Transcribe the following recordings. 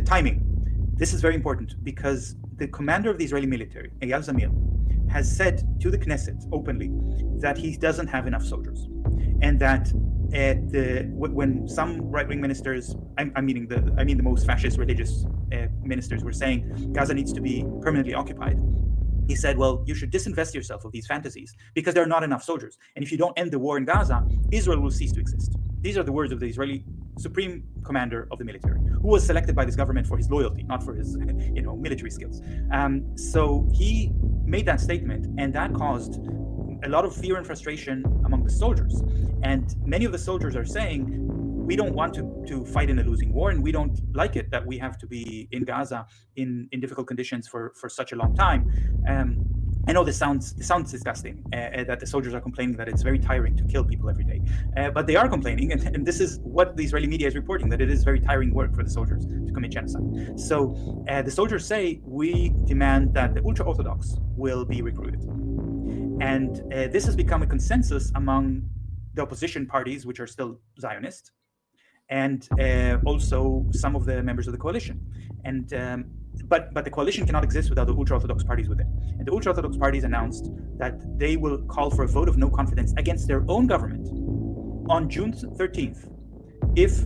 the timing. This is very important because the commander of the Israeli military, Eyal Zamir, has said to the Knesset openly that he doesn't have enough soldiers, and that when some right-wing ministers, I mean the most fascist religious ministers, were saying Gaza needs to be permanently occupied, he said, well, you should disinvest yourself of these fantasies because there are not enough soldiers. And if you don't end the war in Gaza, Israel will cease to exist. These are the words of the Israeli supreme commander of the military, who was selected by this government for his loyalty, not for his military skills. So he made that statement, and that caused a lot of fear and frustration among the soldiers. And many of the soldiers are saying, we don't want to fight in a losing war, and we don't like it that we have to be in Gaza in difficult conditions for such a long time. I know this sounds disgusting, that the soldiers are complaining that it's very tiring to kill people every day. But they are complaining, and this is what the Israeli media is reporting, that it is very tiring work for the soldiers to commit genocide. So the soldiers say, we demand that the ultra-Orthodox will be recruited. And this has become a consensus among the opposition parties, which are still Zionist, and also some of the members of the coalition. And but the coalition cannot exist without the ultra-Orthodox parties within. And the ultra-Orthodox parties announced that they will call for a vote of no confidence against their own government on June 13th if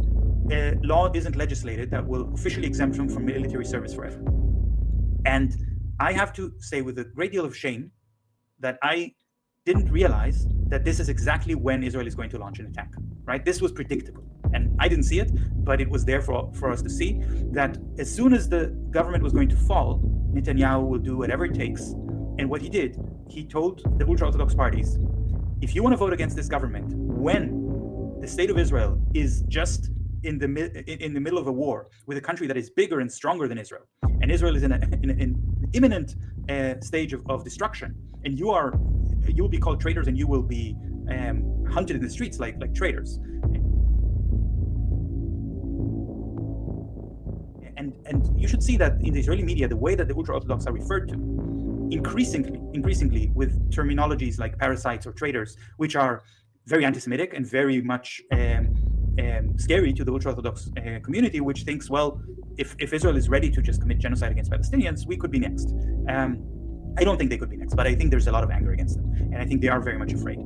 a law isn't legislated that will officially exempt them from military service forever. And I have to say with a great deal of shame that I didn't realize that this is exactly when Israel is going to launch an attack, right? This was predictable. And I didn't see it, but it was there for us to see that as soon as the government was going to fall, Netanyahu will do whatever it takes. And what he did, he told the ultra-Orthodox parties, if you want to vote against this government, when the state of Israel is just in the middle of a war with a country that is bigger and stronger than Israel, and Israel is in an imminent stage of destruction, and you will be called traitors, and you will be hunted in the streets like traitors. And you should see that in the Israeli media, the way that the ultra-Orthodox are referred to, increasingly with terminologies like parasites or traitors, which are very anti-Semitic and very much scary to the ultra-Orthodox community, which thinks, well, if Israel is ready to just commit genocide against Palestinians, we could be next. I don't think they could be next, but I think there's a lot of anger against them, and I think they are very much afraid.